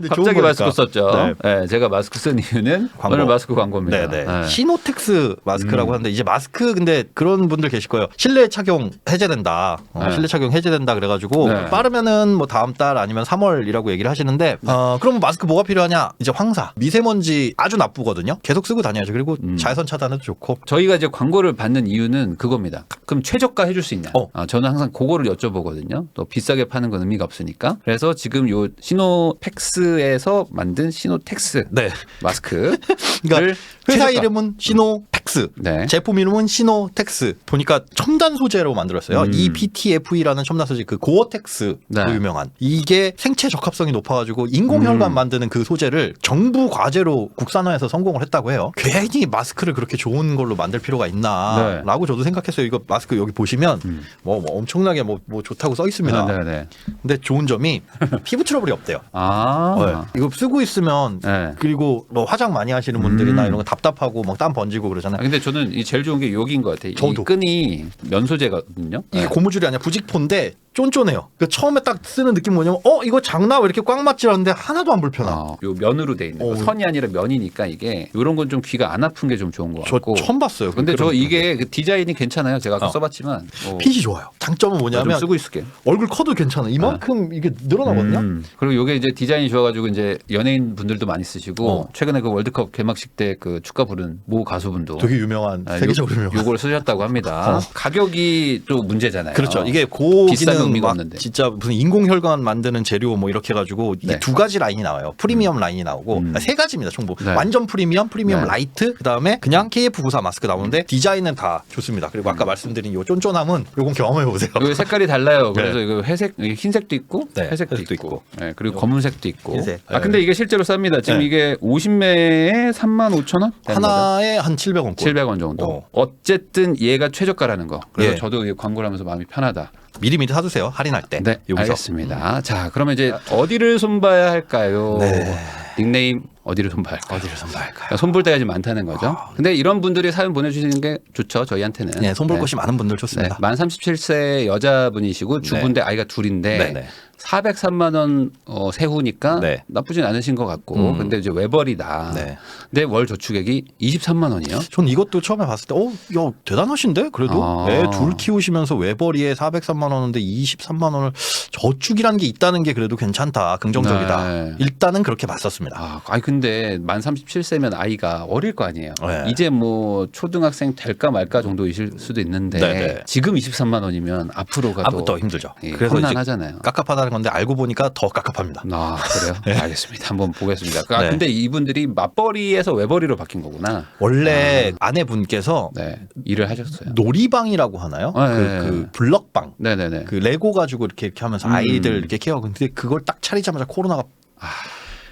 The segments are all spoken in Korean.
갑자기 마스크 썼죠. 네. 네, 제가 마스크 쓴 이유는 광고. 오늘 마스크 광고입니다. 네네. 네. 시노텍스 마스크라고 하는데 이제 마스크 근데 그런 분들 계실 거예요. 실내 착용 해제된다. 네. 실내 착용 해제된다 그래가지고 네. 빠르면은 뭐 다음 달 아니면 3월이라고 얘기를 하시는데 그럼 마스크 뭐가 필요하냐? 이제 황사, 미세먼지 아주 나쁘거든요. 계속 쓰고 다녀야죠. 그리고 자외선 차단해도 좋고. 저희가 이제 광고를 받는 이유는 그겁니다. 그럼 최저가 해줄 수 있냐? 저는 항상 그거를 여쭤보거든요. 또 비싸게 파는 건 의미가 없으니까. 그래서 지금 요 시노팩스에서 만든 시노텍스 네. 마스크를 그러니까 회사 최저가. 이름은 시노텍스, 네. 제품 이름은 시노텍스. 보니까 첨단 소재로 만들었어요. EPTFE라는 첨단 소재, 그 고어텍스로 네. 유명한. 이게 생체 적합성이 높아가지고 인공혈관 만드는 그 소재를 정부 과제로 국산화해서 성공을 했다고 해요. 괜히 마스크를 그렇게 좋은 걸로 만들 필요가 있나라고 저도 생각했어요. 이거 마스크 여기 보시면 뭐 엄청나게 뭐 좋다고 써 있습니다. 네. 근데 좋은 점이 피부 트러블이 없대요. 아. 네. 이거 쓰고 있으면 네. 그리고 뭐 화장 많이 하시는 분들이나 이런 거 답답하고 막 땀 번지고 그러잖아요. 근데 저는 이 제일 좋은 게 여기인 것 같아요. 저도. 이 끈이 면소재거든요. 이게 고무줄이 아니라 부직포인데 쫀쫀해요. 그 처음에 딱 쓰는 느낌 뭐냐면 이거 장난 왜 이렇게 꽉 맞지 않는데 하나도 안 불편하. 요 면으로 돼 있는 거. 선이 아니라 면이니까 이게 이런 건 좀 귀가 안 아픈 게 좀 좋은 것 저 같고. 처음 봤어요. 근데 저 그런 이게 그 디자인이 괜찮아요. 제가 아까 써봤지만 핏이 좋아요. 장점은 좀 뭐냐면 쓰고 있을게요. 얼굴 커도 괜찮아. 이만큼 이게 늘어나거든요. 그리고 요게 이제 디자인이 좋아가지고 이제 연예인 분들도 많이 쓰시고 최근에 그 월드컵 개막식 때 그 축가 부른 모 가수분도 되게 유명한 세계적으로 유명한. 요걸 쓰셨다고 합니다. 가격이 또 문제잖아요. 그렇죠. 이게 고기는 비싼 의미가 막 없는데. 진짜 무슨 인공혈관 만드는 재료 뭐 이렇게 해가지고 이게 네. 두 가지 라인이 나와요. 프리미엄 라인이 나오고 세 가지입니다. 총부. 네. 완전 프리미엄 네. 라이트, 그다음에 그냥 KF94 마스크 나오는데 디자인은 다 좋습니다. 그리고 아까 말씀드린 요 쫀쫀함은 요건 경험해 보세요. 요 색깔이 달라요. 그래서 네. 이거 회색, 흰색도 있고, 네, 회색도 회색도 있고, 있고. 네, 그리고 검은색도 있고. 흰색. 아 근데 이게 실제로 쌉니다. 지금 네. 이게 50매에 35,000원? 하나에 한 700원. 700원 정도. 어쨌든 얘가 최저가라는 거. 그래서 저도 이 광고를 하면서 마음이 편하다. 미리미리 사두세요. 할인할 때. 네, 여기서. 알겠습니다. 자, 그러면 이제 어디를 손봐야 할까요? 네. 닉네임 어디를 손봐야 할까요? 어디를 선발할까요? 그러니까 손볼 때가 지금 많다는 거죠. 근데 이런 분들이 사연 보내주시는 게 좋죠. 저희한테는. 네, 손볼 네. 곳이 많은 분들 네, 좋습니다. 만 37세 여자분이시고 주부인데 아이가 둘인데 네네. 403만 원 세후니까 네. 나쁘진 않으신 것 같고 근데 이제 외벌이다. 네. 근데 월 저축액이 23만 원이요. 전 이것도 처음에 봤을 때, 야, 대단하신데? 그래도 아. 애 둘 키우시면서 외벌이에 403만 원인데 23만 원을 저축이라는 게 있다는 게 그래도 괜찮다. 긍정적이다. 네. 일단은 그렇게 봤었습니다. 아니 근데 만 37세면 아이가 어릴 거 아니에요. 네. 이제 뭐 초등학생 될까 말까 정도이실 수도 있는데 네네. 지금 23만 원이면 앞으로가 더 힘들죠. 예, 그래서 이제 험난하잖아요. 깝깝하다는 건데 알고 보니까 더 깝깝합니다. 아 그래요? 알겠습니다. 한번 보겠습니다. 네. 근데 이분들이 맞벌이에서 외벌이로 바뀐 거구나. 원래 아내분께서 네, 일을 하셨어요. 놀이방이라고 하나요? 네. 그 블럭방. 네네네. 그 레고 가지고 이렇게 하면서 아이들 이렇게 케어하고 근데 그걸 딱 차리자마자 코로나가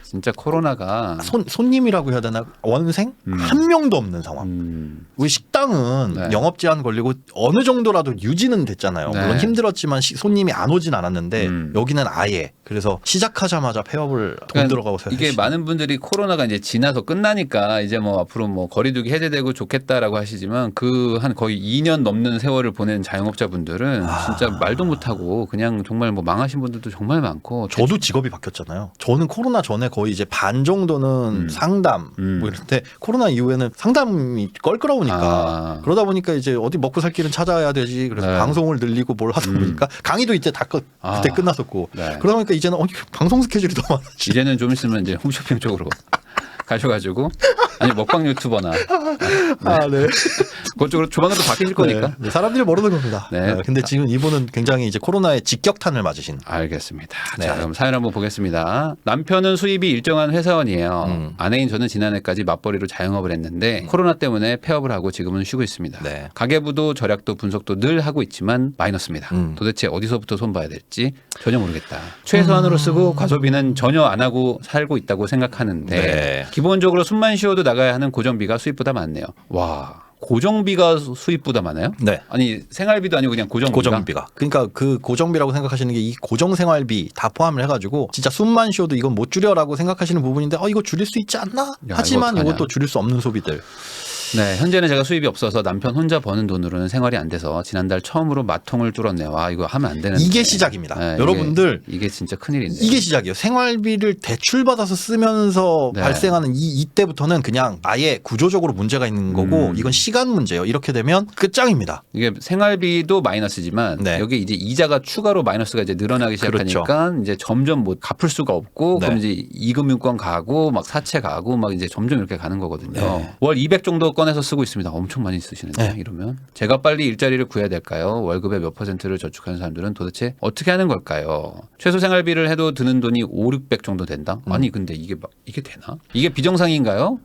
진짜 코로나가 손님이라고 해야 되나 원생 한 명도 없는 상황. 우리 식당은 네. 영업 제한 걸리고 어느 정도라도 유지는 됐잖아요. 네. 물론 힘들었지만 손님이 안 오진 않았는데 여기는 아예 그래서 시작하자마자 폐업을 돈 그러니까 들어가고 이게 많은 분들이 코로나가 이제 지나서 끝나니까 이제 뭐 앞으로 뭐 거리두기 해제되고 좋겠다라고 하시지만 그 한 거의 2년 넘는 세월을 보낸 자영업자분들은 진짜 말도 못하고 그냥 정말 뭐 망하신 분들도 정말 많고 저도 직업이 바뀌었잖아요. 저는 코로나 전에 거의 이제 반 정도는 상담 뭐 이런데 코로나 이후에는 상담이 껄끄러우니까 그러다 보니까 이제 어디 먹고 살 길은 찾아야 되지. 그래서 네. 방송을 늘리고 뭘 하다 보니까 강의도 이제 다 그때 끝났었고 네. 그러다 보니까 이제는 방송 스케줄이 더 많아지. 이제는 좀 있으면 이제 홈쇼핑 쪽으로 가셔가지고 아니 먹방 유튜버나 네. 그쪽으로 조만간 또 바뀌실 거니까. 네, 사람들이 모르는 겁니다. 네. 근데 지금 이분은 굉장히 이제 코로나의 직격탄을 맞으신. 알겠습니다. 네. 자, 그럼 사연 한번 보겠습니다. 남편은 수입이 일정한 회사원이에요. 아내인 저는 지난해까지 맞벌이로 자영업을 했는데 코로나 때문에 폐업을 하고 지금은 쉬고 있습니다. 네. 가계부도 절약도 분석도 늘 하고 있지만 마이너스입니다. 도대체 어디서부터 손봐야 될지 전혀 모르겠다. 최소한으로 쓰고 과소비는 전혀 안 하고 살고 있다고 생각하는데 네. 기본적으로 숨만 쉬어도 나가야 하는 고정비가 수입보다 많네요. 와. 고정비가 수입보다 많아요? 네. 아니 생활비도 아니고 그냥 고정비가? 고정비가. 그러니까 그 고정비라고 생각하시는 게 이 고정생활비 다 포함을 해가지고 진짜 숨만 쉬어도 이건 못 줄여라고 생각하시는 부분인데 이거 줄일 수 있지 않나? 야, 하지만 이거 어떡하냐. 이것도 줄일 수 없는 소비들. 네, 현재는 제가 수입이 없어서 남편 혼자 버는 돈으로는 생활이 안 돼서 지난달 처음으로 마통을 뚫었네요. 와, 이거 하면 안 되는데. 이게 시작입니다. 네, 여러분들 이게 진짜 큰일인데. 이게 시작이에요. 생활비를 대출받아서 쓰면서 네. 발생하는 이때부터는 그냥 아예 구조적으로 문제가 있는 거고 이건 시간 문제예요. 이렇게 되면 끝장입니다. 이게 생활비도 마이너스지만 네. 여기 이제 이자가 추가로 마이너스가 이제 늘어나기 시작하니까 그렇죠. 이제 점점 뭐 갚을 수가 없고 네. 그럼 이제 이금융권 가고 막 사채 가고 막 이제 점점 이렇게 가는 거거든요. 네. 월 200 정도 꺼내서 쓰고 있습니다. 엄청 많이 쓰시는데 네. 이러면 제가 빨리 일자리를 구해야 될까요? 월급의 몇 %를 저축하는 사람들은 도대체 어떻게 하는 걸까요? 최소 생활비를 해도 드는 돈이 5, 600 정도 된다? 아니 근데 이게 되나? 이게 비정상인가요?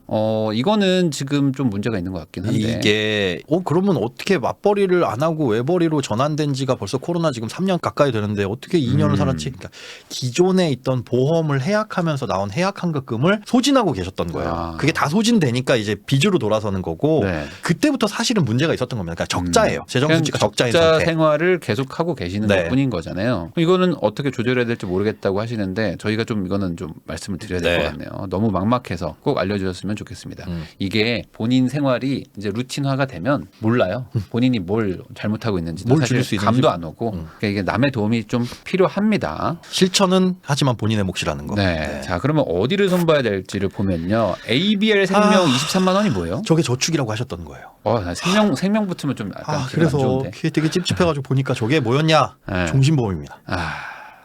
이거는 지금 좀 문제가 있는 것 같긴 한데. 이게 그러면 어떻게 맞벌이를 안 하고 외벌이로 전환된 지가 벌써 코로나 지금 3년 가까이 되는데 어떻게 2년을 살았지? 그러니까 기존에 있던 보험을 해약하면서 나온 해약 환급금을 소진하고 계셨던 거예요. 아. 그게 다 소진되니까 이제 빚으로 돌아서는 거고 네. 그때부터 사실은 문제가 있었던 겁니다. 그러니까 적자예요. 재정수지가 적자인 적자 상태. 생활을 계속 하고 계시는 네. 것뿐인 거잖아요. 이거는 어떻게 조절해야 될지 모르겠다고 하시는데 저희가 좀 이거는 좀 말씀을 드려야 될 것 네. 같네요. 너무 막막해서 꼭 알려주셨으면 좋겠습니다. 이게 본인 생활이 이제 루틴화가 되면 몰라요. 본인이 뭘 잘못하고 있는지 뭘 사실 줄일 수 있는지. 감도 안 오고 그러니까 이게 남의 도움이 좀 필요합니다. 실천은 하지만 본인의 몫이라는 거. 네. 자, 그러면 어디를 손봐야 될지를 보면요. ABL 생명 23만 원이 뭐예요? 저게 저축이라고 하셨던 거예요. 나 생명 붙으면 좀 약간 기분 안 그래서 좋은데. 그게 되게 찝찝해가지고 보니까 저게 뭐였냐? 네. 종신보험입니다.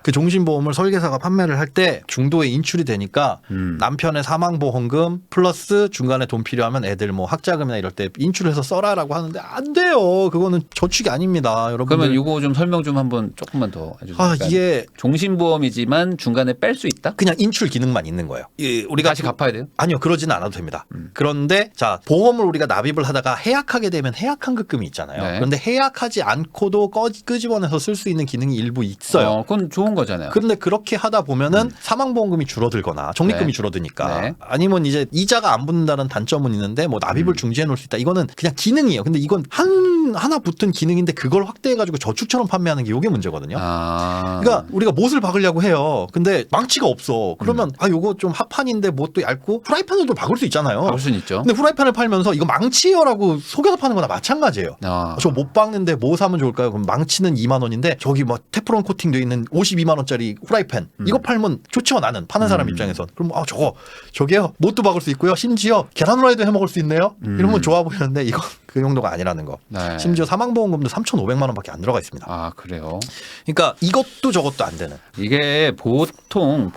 그 종신보험을 설계사가 판매를 할 때 중도에 인출이 되니까 남편의 사망보험금 플러스 중간에 돈 필요하면 애들 뭐 학자금이나 이럴 때 인출해서 써라라고 하는데 안 돼요. 그거는 저축이 아닙니다, 여러분. 그러면 이거 좀 설명 좀 한번 조금만 더 해주세요. 그러니까 이게 종신보험이지만 중간에 뺄 수 있다? 그냥 인출 기능만 있는 거예요. 우리가 다시 갚아야 돼요? 아니요, 그러지는 않아도 됩니다. 그런데 자, 보험을 우리가 납입을 하다가 해약하게 되면 해약 환급금이 있잖아요. 네. 그런데 해약하지 않고도 끄집어내서 쓸 수 있는 기능이 일부 있어요. 그건 좋은 거잖아요. 그런데 그렇게 하다 보면은 사망보험금이 줄어들거나 적립금이 네. 줄어드니까 네. 아니면 이제 이자가 안 붙는다는 단점은 있는데 뭐 납입을 중지해 놓을 수 있다. 이거는 그냥 기능이에요. 근데 이건 하나 붙은 기능인데 그걸 확대해가지고 저축처럼 판매하는 게 이게 문제거든요. 그러니까 우리가 못을 박으려고 해요. 근데 망치가 없어. 그러면 요거 좀 합판인데 뭣도 얇고 후라이팬으로도 박을 수 있잖아요. 박을 수는 있죠. 근데 후라이팬을 팔면서 이거 망치요라고 속여서 파는 거나 마찬가지예요. 저 못 박는데 뭐 사면 좋을까요? 그럼 망치는 2만 원인데 저기 뭐 테프론 코팅돼 있는 52만 원짜리 후라이팬 이거 팔면 좋죠. 나는 파는 사람 입장에선. 그럼 저게요 못도 박을 수 있고요. 심지어 계란 후라이도 해 먹을 수 있네요. 이러면 좋아 보이는데 이건 그 정도가 아니라는 거. 네. 심지어 사망보험금도 3,500만 원밖에 안 들어가 있습니다. 그래요? 그러니까 이것도 저것도 안 되는. 이게 보통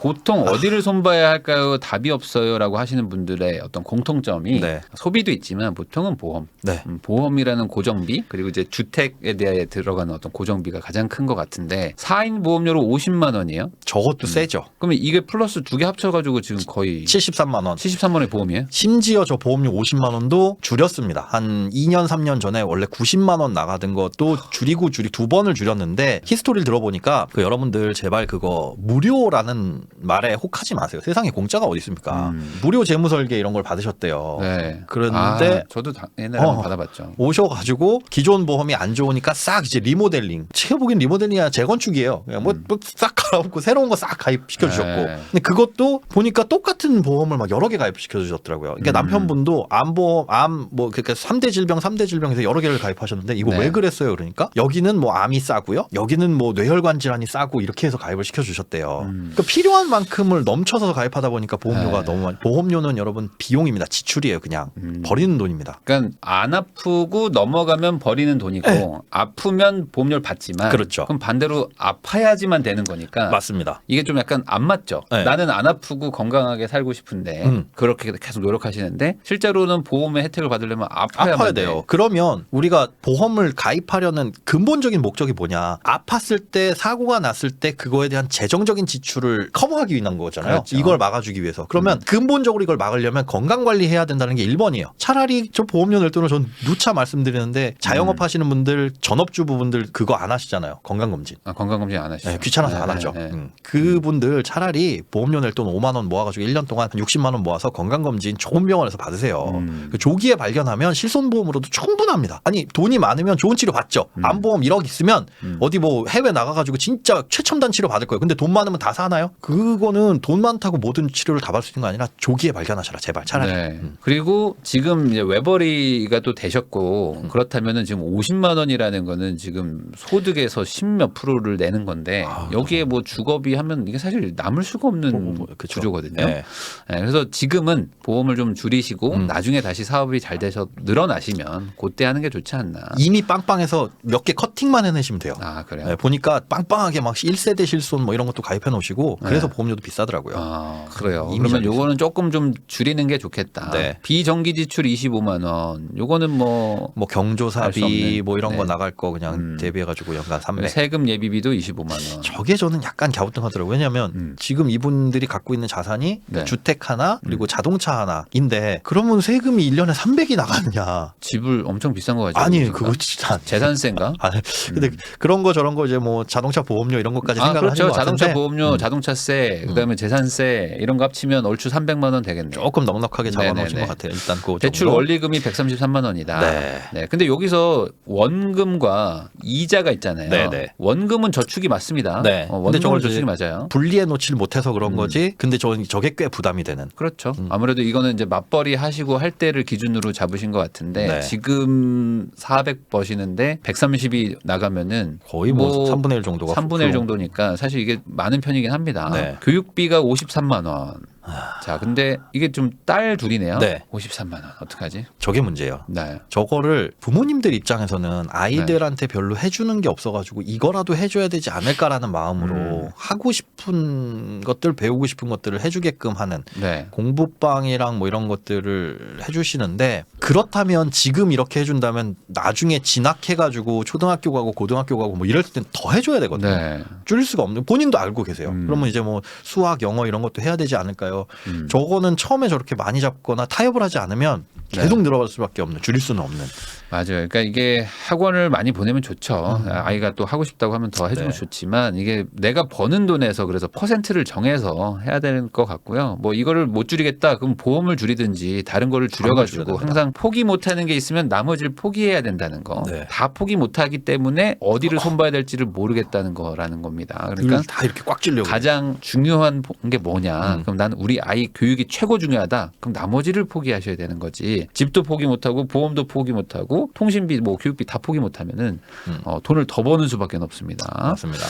어디를 손봐야 할까요? 답이 없어요라고 하시는 분들의 어떤 공통점이 네. 소비도 있지만 보통은 보험. 네. 보험이라는 고정비 그리고 이제 주택에 대해 들어가는 어떤 고정비가 가장 큰 것 같은데 4인 보험료로 50만 원이에요? 저것도 세죠. 그러면 이게 플러스 두 개 합쳐가지고 지금 거의 73만 원. 73만 원의 보험이에요? 심지어 저 보험료 50만 원도 줄였습니다. 한 2년 3년 전에 원래 90만 원 나가던 것도 줄이고 두 번을 줄였는데 히스토리를 들어보니까 여러분들 제발 그거 무료라는 말에 혹하지 마세요. 세상에 공짜가 어디 있습니까? 무료 재무설계 이런 걸 받으셨대요. 네. 그런데 저도 옛날에 한번 받아봤죠. 오셔가지고 기존 보험이 안 좋으니까 싹 이제 리모델링. 제가 보기엔 리모델링이 아니라 재건축이에요. 그냥 뭐 싹 갈아엎고 새로운 거 싹 가입시켜 주셨고. 네. 근데 그것도 보니까 똑같은 보험을 막 여러 개 가입시켜 주셨더라고요. 그러니까 남편분도 암보험, 그러니까 3대 질병에서 여러 개를 가입하셨는데 이거 네. 왜 그랬어요? 그러니까 여기는 뭐 암이 싸고요. 여기는 뭐 뇌혈관 질환이 싸고 이렇게 해서 가입을 시켜 주셨대요. 그러니까 필요한 만큼을 넘쳐서 가입하다 보니까 보험료가 너무 많이. 보험료는 여러분 비용입니다. 지출이에요. 그냥 버리는 돈입니다. 그러니까 안 아프고 넘어가면 버리는 돈이고 네. 아프면 보험료를 받지만 그렇죠. 그럼 반대로 아파야지만 되는 거니까 맞습니다. 이게 좀 약간 안 맞죠. 네. 나는 안 아프고 건강하게 살고 싶은데 그렇게 계속 노력하시는데 실제로는 보험의 혜택을 받으려면 아파야 돼요. 그러면 우리가 보험을 가입하려는 근본적인 목적이 뭐냐? 아팠을 때 사고가 났을 때 그거에 대한 재정적인 지출을 커버하기 위한 거잖아요. 그렇죠. 이걸 막아주기 위해서. 그러면 근본적으로 이걸 막으려면 건강 관리해야 된다는 게 1번이에요. 차라리 저 보험료 낼 돈을 전 누차 말씀드리는데 자영업 하시는 분들, 전업주부분들 그거 안 하시잖아요. 건강검진. 건강검진 안 하시죠. 네, 귀찮아서 안 하죠. 그분들 차라리 보험료 낼 돈 5만 원 모아가지고 1년 동안 한 60만 원 모아서 건강검진 좋은 병원에서 받으세요. 그 조기에 발견하면 실손보험으로도 충분합니다. 아니 돈이 많으면 좋은 치료 받죠. 암보험 1억 있으면 어디 뭐 해외 나가가지고 진짜 최첨단 치료 받을 거예요. 근데 돈 많으면 다 사나요? 그거는 돈 많다고 모든 치료를 다 받을 수 있는 거 아니라 조기에 발견하셔라 제발 차라리. 네. 그리고 지금 이제 외벌이가 또 되셨고 그렇다면은 지금 50만 원이라는 거는 지금 소득에서 10몇 프로를 내는 건데 여기에 뭐 주거비 하면 이게 사실 남을 수가 없는 그쵸. 구조거든요. 네. 네, 그래서 지금은 보험을 좀 줄이시고 나중에 다시 사업이 잘 돼서 늘어나시면 그때 하는 게 좋지 않나. 이미 빵빵해서 몇 개 커팅만 해내시면 돼요. 아 그래요. 네, 보니까 빵빵하게 막 1세대 실손 뭐 이런 것도 가입해 놓으시고 그래서 네. 보험료도 비싸더라고요. 아, 그래요. 이미 그러면 잘 요거는 조금 좀 줄이는 게 좋겠다. 네. 비정기 지출 25만 원. 요거는 뭐 뭐 알수 경조사비 없는. 뭐 이런 거 네. 나갈 거 그냥 대비해가지고 연간 300. 세금 예비비도 25만 원. 저게 저는 약간 갸우뚱하더라고요. 왜냐하면 지금 이분들이 갖고 있는 자산이 네. 주택 하나 그리고 자동차 하나인데 그러면 세금이 1년에 300이 나가느냐. 집을 엄청 비싼 거 가지고 아니 계신가? 그거 진짜 재산세인가? 아니, 근데 그런 거 저런 거 이제 뭐 자동차 보험료 이런 것까지 생각을 그렇죠. 하는 것 자동차 같은데 보험료, 자동차세, 그다음에 재산세 이런 거 합치면 얼추 300만 원 되겠네요. 조금 넉넉하게 잡아놓으신 네네네. 것 같아요. 일단 그 대출 정도. 원리금이 133만 원이다. 네. 네. 근데 여기서 원금과 이자가 있잖아요. 네네. 원금은 저축이 맞습니다. 네. 근데 원금은 저걸 저축이 이제 맞아요. 분리해 놓질 못해서 그런 거지. 근데 저게 꽤 부담이 되는. 그렇죠. 아무래도 이거는 이제 맞벌이 하시고 할 때를 기준으로 잡으신 것 같은데 네. 지금 400 버시는데 130이 나가면은 거의 뭐 3분의 1 정도가 3분의 1 정도니까 사실 이게 많은 편이긴 합니다. 네. 교육비가 53만 원. 자, 근데 이게 좀 딸 둘이네요. 네. 53만 원. 어떡하지? 저게 문제예요. 네. 저거를 부모님들 입장에서는 아이들한테 별로 해주는 게 없어가지고 이거라도 해줘야 되지 않을까라는 마음으로 하고 싶은 것들 배우고 싶은 것들을 해주게끔 하는 네. 공부방이랑 뭐 이런 것들을 해주시는데 그렇다면 지금 이렇게 해준다면 나중에 진학해가지고 초등학교 가고 고등학교 가고 뭐 이럴 땐 더 해줘야 되거든요. 네. 줄일 수가 없는 본인도 알고 계세요. 그러면 이제 뭐 수학, 영어 이런 것도 해야 되지 않을까요? 저거는 처음에 저렇게 많이 잡거나 타협을 하지 않으면 계속 늘어갈 수밖에 없는 줄일 수는 없는. 맞아요. 그러니까 이게 학원을 많이 보내면 좋죠. 아이가 또 하고 싶다고 하면 더 해주면 네. 좋지만 이게 내가 버는 돈에서 그래서 퍼센트를 정해서 해야 되는 것 같고요. 뭐 이거를 못 줄이겠다. 그럼 보험을 줄이든지 다른 거를 줄여가지고 줄여야 됩니다. 항상 포기 못하는 게 있으면 나머지를 포기해야 된다는 거. 네. 다 포기 못하기 때문에 어디를 손봐야 될지를 모르겠다는 거라는 겁니다. 그러니까 그러니까 다 이렇게 꽉 찔려고. 가장 중요한 게 뭐냐. 그럼 난 우리 아이 교육이 최고 중요하다. 그럼 나머지를 포기하셔야 되는 거지. 집도 포기 못하고 보험도 포기 못하고 통신비 뭐 교육비 다 포기 못하면은 돈을 더 버는 수밖에 없습니다. 맞습니다.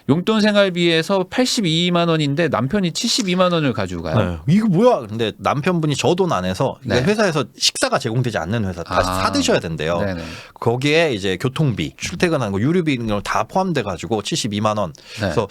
용돈 생활비에서 82만 원인데 남편이 72만 원을 가지고 가요. 네. 이거 뭐야? 근데 남편분이 저 돈 안에서 네. 회사에서 식사가 제공되지 않는 회사 다 사 드셔야 된대요. 네네. 거기에 이제 교통비, 출퇴근하는 거, 유류비 이런 거 다 포함돼 가지고 72만 원. 네. 그래서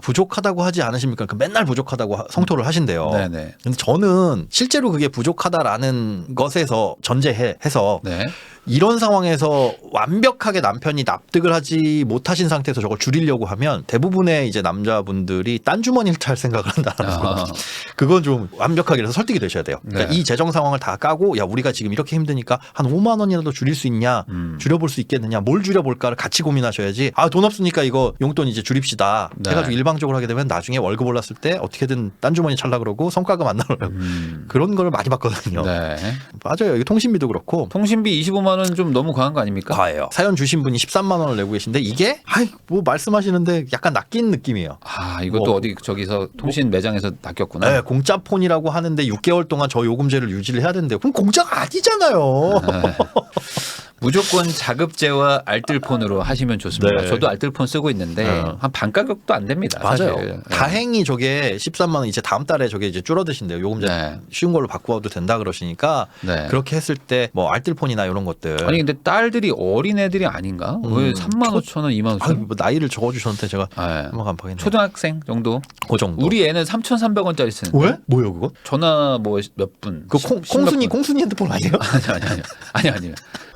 부족하다고 하지 않으십니까? 그 맨날 부족하다고 성토를 하신대요. 네네. 근데 저는 실제로 그게 부족하다라는 것에서 전제해서 네. 이런 상황에서 완벽하게 남편이 납득을 하지 못하신 상태에서 저걸 줄이려고 하면 대부분의 이제 남자분들이 딴 주머니를 찰 생각을 한다는 거. 그건 좀 완벽하게 해서 설득이 되셔야 돼요. 그러니까 네. 이 재정 상황을 다 까고 야 우리가 지금 이렇게 힘드니까 한 5만 원이라도 줄일 수 있냐, 줄여볼 수 있겠느냐, 뭘 줄여볼까를 같이 고민하셔야지. 돈 없으니까 이거 용돈 이제 줄입시다. 네. 해가지고 일방적으로 하게 되면 나중에 월급 올랐을 때 어떻게든 딴 주머니 찰라 그러고 성과금 안 나오려고 그런 걸 많이 봤거든요. 네. 맞아요. 이거 통신비도 그렇고. 통신비 25만 원 좀 너무 과한 거 아닙니까? 과해요. 사연 주신 분이 13만 원을 내고 계신데 이게 뭐 말씀하시는데 약간 낚인 느낌이에요. 이것도 뭐, 어디 저기서 통신 매장에서 낚였구나. 네, 공짜 폰이라고 하는데 6개월 동안 저 요금제를 유지를 해야 된대요. 그럼 공짜가 아니잖아요. 무조건 자급제와 알뜰폰으로 하시면 좋습니다. 네. 저도 알뜰폰 쓰고 있는데 한 반 가격도 안 됩니다. 맞아요. 사실. 다행히 저게 13만 원 이제 다음 달에 저게 이제 줄어드신대요. 요금제 네. 쉬운 걸로 바꾸어도 된다 그러시니까 네. 그렇게 했을 때 뭐 알뜰폰이나 이런 것들. 아니 근데 딸들이 어린 애들이 아닌가? 왜 3만 5천 원, 2만 5천 원? 뭐 나이를 적어주셨는데 제가 네. 한번 깜빡했네요. 초등학생 정도? 그 정도. 우리 애는 3,300원짜리 쓰는데. 왜? 뭐요 그거? 전화 뭐 몇 분? 그 콩순이 핸드폰 아니에요? 아니.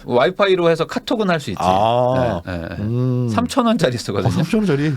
와이파이로 해서 카톡은 할 수 있지. 아. 네. 3,000원짜리 쓰거든요. 3,000원짜리.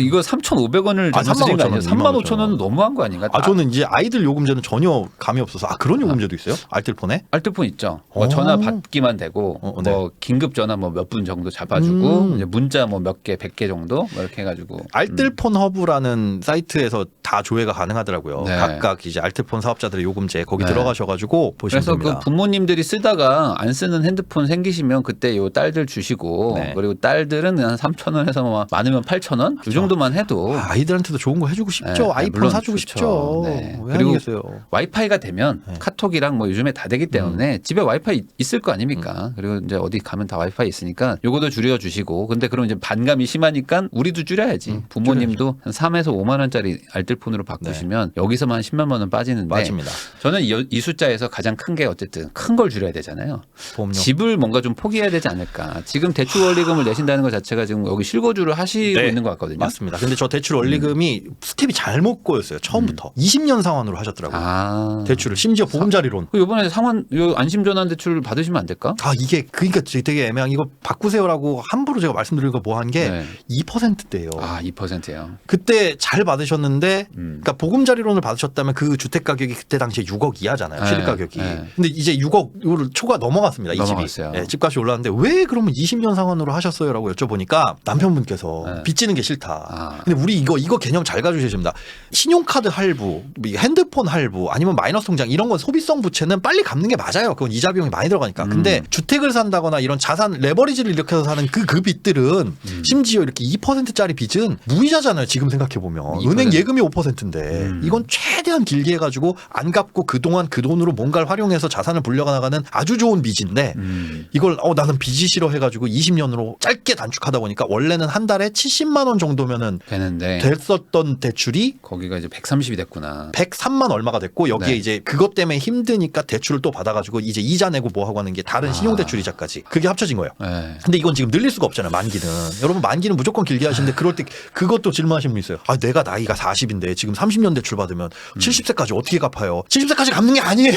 이거 3,500원을 아, 잘못 쓰신 거 아니에요? 35,000원. 35,000원은 너무한 거 아닌가? 저는 이제 아이들 요금제는 전혀 감이 없어서 그런 요금제도 있어요? 알뜰폰에? 알뜰폰 있죠. 뭐 전화 받기만 되고 네. 뭐 긴급 전화 뭐 몇 분 정도 잡아주고 이제 문자 뭐 몇 개, 100개 정도 뭐 이렇게 해가지고 알뜰폰 허브라는 사이트에서 다 조회가 가능하더라고요. 네. 각각 이제 알뜰폰 사업자들의 요금제 거기 들어가셔가지고 보시면 그래서 됩니다. 그 부모님들이 쓰다가 안 쓰는 핸드폰 생기시면 그때 요 딸들 주시고 네. 그리고 딸들은 한 3,000원에서 뭐 많으면 8,000원 이 정도만 해도 아이들한테도 좋은 거 해주고 싶죠. 네, 아이폰 물론 사주고 좋죠. 싶죠. 네. 왜 그리고 아니겠어요. 와이파이가 되면 카톡이랑 뭐 요즘에 다 되기 때문에 집에 와이파이 있을 거 아닙니까? 그리고 이제 어디 가면 다 와이파이 있으니까 요거도 줄여주시고 근데 그럼 이제 반감이 심하니까 우리도 줄여야지. 부모님도 한 3에서 5만 원짜리 알뜰폰으로 바꾸시면 여기서만 10만 원 빠지는데 맞습니다. 저는 이 숫자에서 가장 큰 게 어쨌든 큰 걸 줄여야 되잖아요. 보험료. 집을 뭔가 좀 포기해야 되지 않을까. 지금 대출 원리금을 내신다는 것 자체가 지금 여기 실거주를 하시고 네. 있는 것 같거든요. 맞습니다. 근데 저 대출 원리금이 스텝이 잘못 꼬였어요. 처음부터 20년 상환으로 하셨더라고요. 아. 대출을 심지어 보금자리론. 이번에 상환 요 안심전환 대출 받으시면 안 될까? 이게 그러니까 되게 애매한 이거 바꾸세요라고 함부로 제가 말씀드린 거 뭐 한 게 네. 2%대요. 2%예요. 그때 잘 받으셨는데 그러니까 보금자리론을 받으셨다면 그 주택 가격이 그때 당시에 6억 이하잖아요. 네, 취득 가격이. 네. 근데 이제 6억 초과 넘어갔습니다. 이 넘어갔어요. 집이. 네, 집값이 올랐는데 왜 그러면 20년 상환으로 하셨어요라고 여쭤보니까 남편분께서 네. 빚지는 게 싫다. 근데 우리 이거 개념 잘 가주셔야 됩니다. 신용카드 할부, 핸드폰 할부, 아니면 마이너스 통장 이런 건 소비성 부채는 빨리 갚는 게 맞아요. 그건 이자 비용이 많이 들어가니까. 근데 주택을 산다거나 이런 자산 레버리지를 일으켜서 사는 그 빚들은 심지어 이렇게 2%짜리 빚은 무이자잖아요. 지금 생각해 보면 2%. 은행 예금이 5%인데 이건 최대한 길게 해가지고 안 갚고 그동안 그 돈으로 뭔가를 활용해서 자산을 불려가 나가는 아주 좋은 빚인데 이걸 나는 빚이 싫어 해가지고 20년으로 짧게 단축하다 보니까 원래는 한 달에 70만 원 정도면은 되는데 됐었던 대출이 거기가 이제 130이 됐구나. 103만 얼마가 됐고 여기에 네. 이제 그것 때문에 힘드니까 대출을 또 받아가지고 이제 이자 내고 뭐 하고 하는 게 다른 신용대출 이자까지 그게 합쳐진 거예요. 네. 근데 이건 지금 늘릴 수가 없잖아요. 만기는. 여러분 만기는 무조건 길게 하시는데 그럴 때 그것도 질문하시는 분 있어요. 내가 나이가 40인데 지금 30년 대출 받으면 70세까지 어떻게 갚아요? 70세까지 갚는 게 아니에요.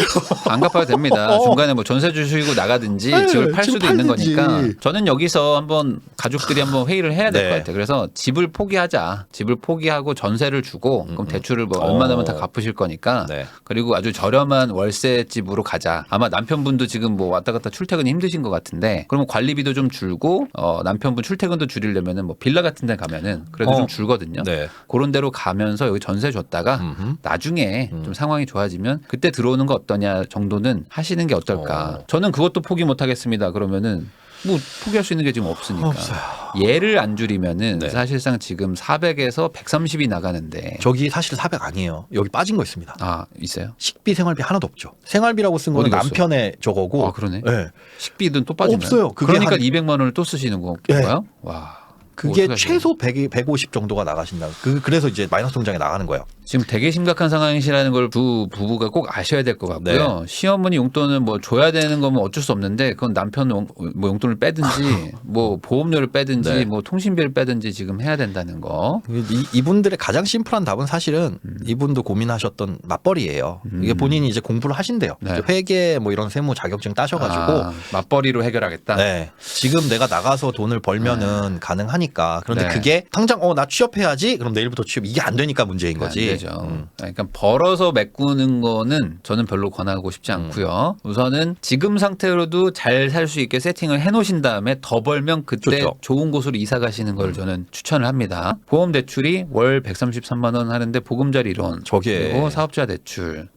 안 갚아도 됩니다. 중간에 뭐 전세 주시고 나가든지 네, 집을 팔 지금 수도 있는 팔든지. 거니까 저는 여기서 한번 가족들이 한번 회의를 해야 될 것 네. 같아요. 그래서 집을 포기하자. 집을 포기하고 전세를 주고 그럼 대출을 뭐 얼마 남으면 다 갚으실 거니까 네. 그리고 아주 저렴한 월세 집으로 가자. 아마 남편분도 지금 뭐 왔다 갔다 출퇴근이 힘드신 것 같은데 그러면 관리비도 좀 줄고 남편분 출퇴근도 줄이려면은 뭐 빌라 같은 데 가면은 그래도 좀 줄거든요. 네. 그런 데로 가면서 여기 전세 줬다가 나중에 좀 상황이 좋아지면 그때 들어오는 거 어떠냐 정도는 하시는 게 어떨까. 저는 그것도 포기 못 하겠습니다. 그러면은 뭐 포기할 수 있는 게 지금 없으니까. 없어요. 얘를 안 줄이면은 네. 사실상 지금 400에서 130이 나가는데 저기 사실 400 아니에요. 여기 빠진 거 있습니다. 있어요? 식비 생활비 하나도 없죠. 생활비라고 쓴 거는 어디 갔어? 남편의 저거고. 그러네. 네. 식비든 또 빠지나요? 없어요. 그게 그러니까 한- 200만 원을 또 쓰시는 네. 건가요? 와. 그게 어떡하죠? 최소 150 정도가 나가신다. 그래서 이제 마이너스 통장에 나가는 거예요. 지금 되게 심각한 상황이시라는 걸 두 부부가 꼭 아셔야 될 것 같고요. 시어머니 용돈은 뭐 줘야 되는 거면 어쩔 수 없는데 그건 남편 뭐 용돈을 빼든지 뭐 보험료를 빼든지 네. 뭐 통신비를 빼든지 지금 해야 된다는 거. 이분들의 가장 심플한 답은 사실은 이분도 고민하셨던 맞벌이에요. 이게 본인이 이제 공부를 하신대요. 네. 이제 회계 뭐 이런 세무 자격증 따셔가지고 맞벌이로 해결하겠다. 네. 지금 내가 나가서 돈을 벌면은 가능하니까. 그런데 네. 그게 당장 나 취업해야지. 그럼 내일부터 취업. 이게 안 되니까 문제인 거지. 안 되죠. 그러니까 벌어서 메꾸는 거는 저는 별로 권하고 싶지 않고요. 우선은 지금 상태로도 잘 살 수 있게 세팅을 해놓으신 다음에 더 벌면 그때 좋죠. 좋은 곳으로 이사 가시는 걸 저는 추천을 합니다. 보험 대출이 월 133만 원 하는데 보금자리론 저게 그리고 사업자 대출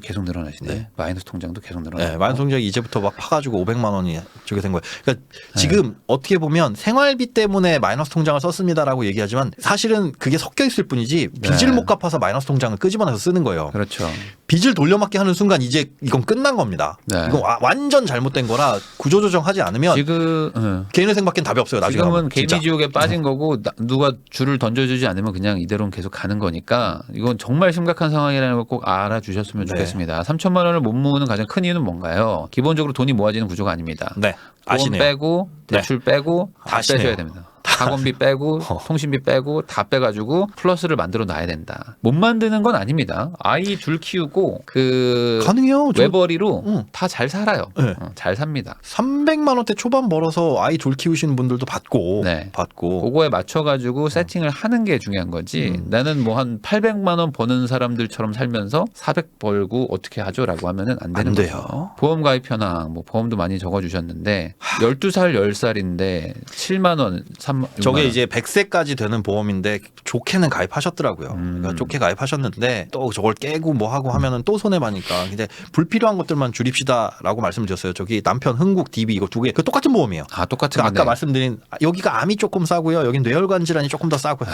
계속 늘어나시네. 마이너스 통장도 계속 늘어나고. 네, 마이너통장이 이제부터 막 파가지고 500만 원이 저게 된 거예요. 그러니까 지금 어떻게 보면 생활비 때문에 마이너스 통장을 썼습니다라고 얘기하지만 사실은 그게 섞여 있을 뿐이지 빚을 못 갚아서 마이너스 통장을 끄집어내서 쓰는 거예요. 그렇죠. 빚을 돌려막기 하는 순간 이제 이건 끝난 겁니다. 네. 이건 완전 잘못된 거라 구조조정하지 않으면 지금 개인의 생밖엔 답이 없어요. 나중에 지금은 가면, 진짜. 개미지옥에 빠진 거고 누가 줄을 던져주지 않으면 그냥 이대로는 계속 가는 거니까 이건 정말 심각한 상황이라는 걸 꼭 알아주셨으면 네. 좋겠습니다. 3천만 원을 못 모으는 가장 큰 이유는 뭔가요? 기본적으로 돈이 모아지는 구조가 아닙니다. 네, 보험 아시네요. 빼고 대출 빼고 다 아시네요. 빼셔야 됩니다. 다 학원비 빼고 통신비 빼고 다 빼가지고 플러스를 만들어 놔야 된다. 못 만드는 건 아닙니다. 아이 둘 키우고 그 가능해요. 외벌이로 다 잘 살아요. 네. 잘 삽니다. 300만 원대 초반 벌어서 아이 둘 키우시는 분들도 받고 네. 받고 그거에 맞춰가지고 세팅을 하는 게 중요한 거지. 나는 뭐 한 800만 원 버는 사람들처럼 살면서 400 벌고 어떻게 하죠라고 하면은 안 되는 안 돼요. 거죠. 보험 가입 현황, 뭐 보험도 많이 적어주셨는데 12살, 10살인데 7만 원, 3만 원. 저게 이제 100세까지 되는 보험인데 좋게는 가입하셨더라고요. 그러니까 좋게 가입하셨는데 또 저걸 깨고 뭐 하고 하면은 또 손해 봐니까. 근데 불필요한 것들만 줄입시다라고 말씀을 드렸어요. 저기 남편 흥국 DB 이거 두 개 그 똑같은 보험이에요. 아 똑같은 아까 건데. 말씀드린 여기가 암이 조금 싸고요. 여긴 뇌혈관 질환이 조금 더 싸고요.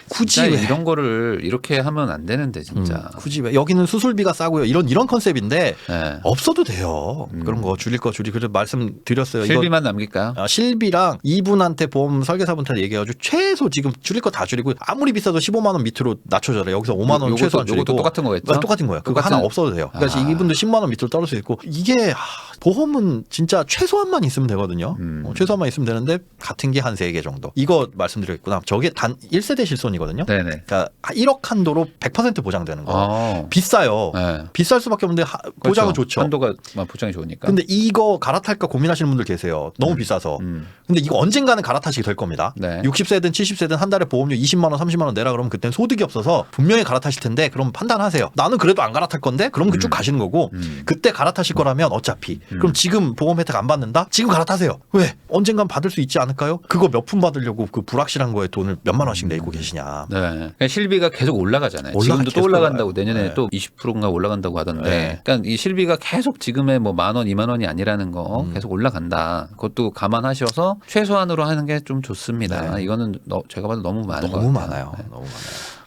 굳이 진짜 왜 이런 거를 이렇게 하면 안 되는데 진짜. 굳이 왜 여기는 수술비가 싸고요. 이런 컨셉인데 네. 없어도 돼요. 그런 거 줄일 거 줄이 그래서 말씀드렸어요. 이거 실비만 남길까요? 실비랑 이분한테 보험 설계사분한테 얘기해가지고 최소 지금 줄일 거 다 줄이고 아무리 비싸도 15만 원 밑으로 낮춰줘라. 여기서 5만 원 최소한 줄이고. 요것도 똑같은 거겠죠? 네, 똑같은 거예요. 그거 똑같은- 하나 없어도 돼요. 그러니까 이분도 10만 원 밑으로 떨어질 수 있고 이게 보험은 진짜 최소한만 있으면 되거든요. 최소한만 있으면 되는데 같은 게 한 3개 정도. 이거 말씀드렸구나. 저게 단 1세대 실손이거든요. 네네. 그러니까 1억 한도로 100% 보장되는 거. 비싸요. 네. 비쌀 수밖에 없는데 보장은 그렇죠. 좋죠. 한도가 보장이 좋으니까. 근데 이거 갈아탈까 고민하시는 분들 계세요. 너무 비싸서. 근데 이거 언젠가는 갈아타시게 될 겁니다. 네. 60세든 70세든 한 달에 보험료 20만 원, 30만 원 내라 그러면 그때는 소득이 없어서 분명히 갈아타실 텐데 그럼 판단하세요. 나는 그래도 안 갈아탈 건데 그럼 쭉 가시는 거고 그때 갈아타실 거라면 어차피 그럼 지금 보험 혜택 안 받는다? 지금 갈아타세요. 왜? 언젠간 받을 수 있지 않을까요? 그거 몇 푼 받으려고 그 불확실한 거에 돈을 몇만 원씩 내고 계시냐. 네. 그러니까 실비가 계속 올라가잖아요. 지금도 또 계속 올라간다고 올라가요. 내년에 네. 또 20%인가 올라간다고 하던데. 네. 그러니까 이 실비가 계속 지금의 뭐 10,000원, 20,000원이 아니라는 거 계속 올라간다. 그것도 감안하셔서 최소한으로 하는 게 좀 좋습니다. 네. 이거는 제가 봐도 너무 많은 것 너무 같아요. 많아요. 네. 너무 많아요.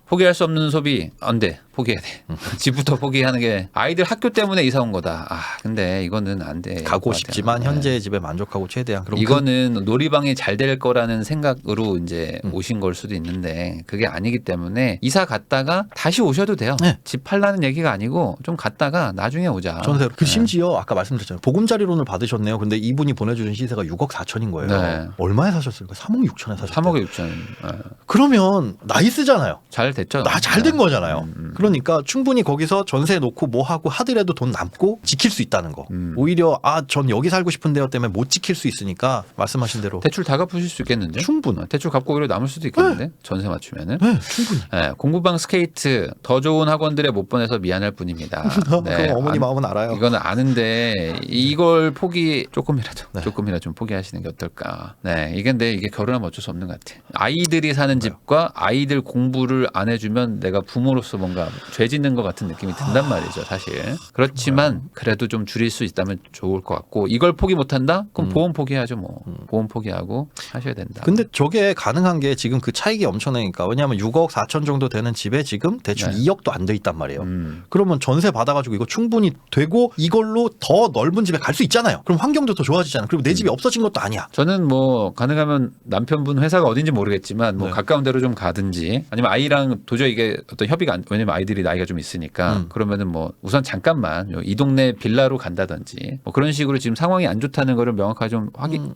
포기할 수 없는 소비 안 돼. 포기해야 돼. 집부터 포기하는 게 아이들 학교 때문에 이사 온 거다. 아 근데 이거는 안 돼. 가고 싶지만 현재의 집에 만족하고 최대한. 그럼 이거는 놀이방이 잘 될 거라는 생각으로 이제 오신 걸 수도 있는데 그게 아니기 때문에 이사 갔다가 다시 오셔도 돼요. 네. 집 팔라는 얘기가 아니고 좀 갔다가 나중에 오자. 전세. 그 심지어 아까 말씀드렸잖아요. 보금자리론을 받으셨네요. 근데 이분이 보내주신 시세가 6억 4천인 거예요. 네. 얼마에 사셨을까? 3억 6천에 사셨어요. 3억에 6천. 그러면 나이스잖아요. 잘 됐죠. 잘 된 거잖아요. 그러니까 충분히 거기서 전세 놓고 뭐 하고 하더라도 돈 남고 지킬 수 있다는 거. 오히려 전 여기 살고 싶은데요 때문에 못 지킬 수 있으니까 말씀하신 대로 대출 다 갚으실 수 있겠는데? 충분. 대출 갚고 오히려 남을 수도 있겠는데? 전세 맞추면은. 네, 충분히. 네, 공부방 스케이트 더 좋은 학원들에 못 보내서 미안할 뿐입니다. 그럼 어머니 마음은 알아요. 이거는 아는데 이걸 조금이라도 좀 포기하시는 게 어떨까. 네, 이게 결혼하면 어쩔 수 없는 것 같아. 아이들이 사는 집과 아이들 공부를 안 해주면 내가 부모로서 뭔가 죄 짓는 것 같은 느낌이 든단 말이죠, 사실. 그렇지만 그래도 좀 줄일 수 있다면 좋을 것 같고 이걸 포기 못한다? 그럼 보험 포기하죠, 뭐. 보험 포기하고 하셔야 된다. 근데 저게 가능한 게 지금 그 차익이 엄청나니까. 왜냐하면 6억 4천 정도 되는 집에 지금 대출 네. 2억도 안 돼 있단 말이에요. 그러면 전세 받아가지고 이거 충분히 되고 이걸로 더 넓은 집에 갈 수 있잖아요. 그럼 환경도 더 좋아지잖아요. 그리고 내 집이 없어진 것도 아니야. 저는 뭐 가능하면 남편분 회사가 어딘지 모르겠지만 뭐 네. 가까운 데로 좀 가든지 아니면 아이랑 도저히 이게 어떤 협의가 왜냐면 아이들이 나이가 좀 있으니까 그러면은 뭐 우선 잠깐만 이 동네 빌라로 간다든지 뭐 그런 식으로 지금 상황이 안 좋다는 거를 명확하게 좀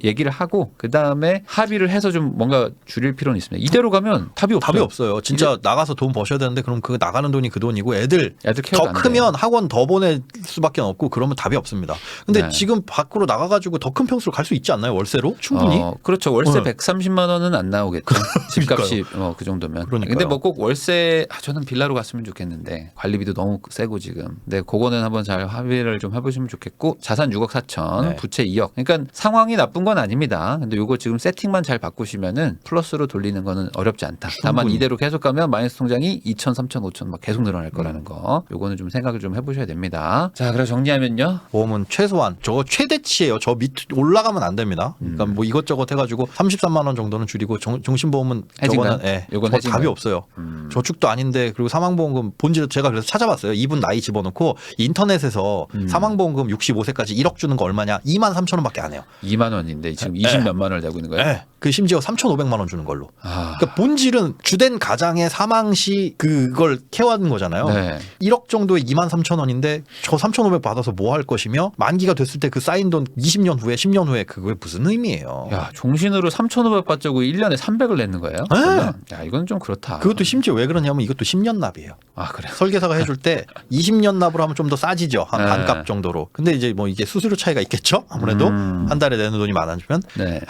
얘기를 하고 그 다음에 합의를 해서 좀 뭔가 줄일 필요는 있습니다. 이대로 가면 답이 없어요. 답이 없어요. 진짜 나가서 돈 버셔야 되는데 그럼 그 나가는 돈이 그 돈이고 애들 케어가 더 안 돼. 크면 학원 더 보낼 수밖에 없고 그러면 답이 없습니다. 근데 네. 지금 밖으로 나가가지고 더 큰 평수로 갈 수 있지 않나요? 월세로? 충분히? 그렇죠. 월세 네. 130만 원은 안 나오겠죠. 집값이 그 정도면. 그러니까요. 근데 뭐 꼭 월세 저는 빌라로 갔으면 좋겠는데 관리비도 너무 세고 지금. 근데 그거는 한번 잘 합의를 좀 해보시면 좋겠고 자산 6억 4천, 네. 부채 2억. 그러니까 상황이 나쁜 건 아닙니다. 근데 요거 지금 세팅만 잘 바꾸시면은 플러스로 돌리는 거는 어렵지 않다. 다만 충분히. 이대로 계속 가면 마이너스 통장이 2천, 3천, 5천 막 계속 늘어날 거라는 거. 요거는 좀 생각을 좀 해보셔야 됩니다. 자, 그래서 정리하면요. 보험은 최소한 저거 최대치예요. 저 밑 올라가면 안 됩니다. 그러니까 뭐 이것저것 해가지고 33만 원 정도는 줄이고 종신보험은 해진가요? 저거는 요건 저 해진가요? 답이 없어요. 저축도 아닌데 그리고 사망보험금 본질 제가 그래서 찾아봤어요. 이분 나이 집어넣고 인터넷에서 사망보험금 65세까지 1억 주는 거 얼마냐? 2만 3천 원밖에 안 해요. 2만 원인데 지금 20 몇만 원을 내고 있는 거예요. 네. 그 심지어 3,500만 원 주는 걸로. 아. 그러니까 본질은 주된 가장의 사망 시 그걸 케어하는 거잖아요. 네. 1억 정도에 23,000원인데 저 3,500 받아서 뭐 할 것이며 만기가 됐을 때 그 쌓인 돈 20년 후에 10년 후에 그게 무슨 의미예요. 야, 종신으로 3,500 받자고 1년에 300을 내는 거예요? 네. 그러면? 야, 이건 좀 그렇다. 그것도 심지어 왜 그러냐면 이것도 10년 납이에요. 아, 그래요? 설계사가 해줄 때 20년 납으로 하면 좀 더 싸지죠. 한 네. 반값 정도로. 근데 이제 뭐 이게 수수료 차이가 있겠죠. 아무래도 한 달에 내는 돈이 많아지면 네.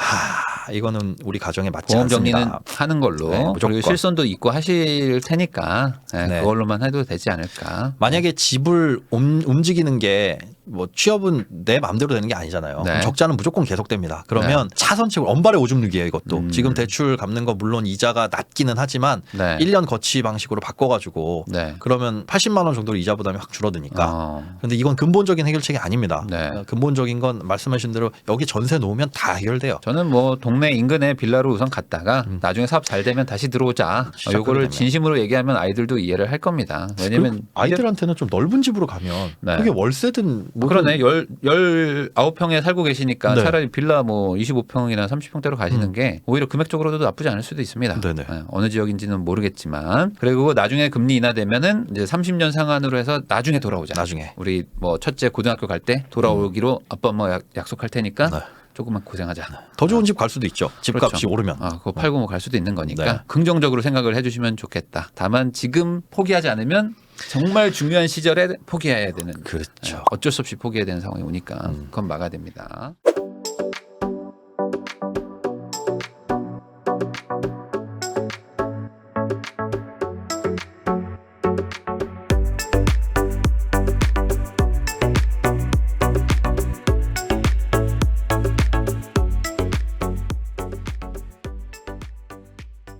이거는 우리 가정에 맞지 보험 않습니다. 정리는 하는 걸로. 네, 무조건. 그리고 실손도 있고 하실 테니까 네, 네. 그걸로만 해도 되지 않을까. 만약에 집을 움직이는 게 뭐 취업은 내 마음대로 되는 게 아니잖아요. 네. 적자는 무조건 계속됩니다. 그러면 차선책으로 언발의 오줌 누기예요, 이것도. 지금 대출 갚는 거 물론 이자가 낮기는 하지만 네. 1년 거치 방식으로 바꿔가지고 네. 그러면 80만 원 정도로 이자 부담이 확 줄어드니까. 어. 근데 이건 근본적인 해결책이 아닙니다. 네. 근본적인 건 말씀하신 대로 여기 전세 놓으면 다 해결돼요. 저는 뭐 동네 인근에 빌라로 우선 갔다가 나중에 사업 잘 되면 다시 들어오자. 시작하게 요거를 되면. 진심으로 얘기하면 아이들도 이해를 할 겁니다. 왜냐면 그 아이들한테는 좀 넓은 집으로 가면 네. 그게 월세든 뭐 그러네. 19평에 살고 계시니까 네. 차라리 빌라 뭐 25평이나 30평대로 가시는 게 오히려 금액적으로도 나쁘지 않을 수도 있습니다. 네네. 네, 어느 지역인지는 모르겠지만. 그리고 나중에 금리 인하되면은 이제 30년 상한으로 해서 나중에 돌아오자. 나중에. 우리 뭐 첫째 고등학교 갈 때 돌아오기로 아빠 엄마 약속할 테니까 네. 조금만 고생하자. 더 좋은 집 갈 수도 있죠. 집값이 그렇죠. 오르면. 그거 팔고 뭐 갈 수도 있는 거니까 네. 긍정적으로 생각을 해주시면 좋겠다. 다만 지금 포기하지 않으면 정말 중요한 시절에 포기해야 되는. 그렇죠. 어쩔 수 없이 포기해야 되는 상황이 오니까 그건 막아야 됩니다.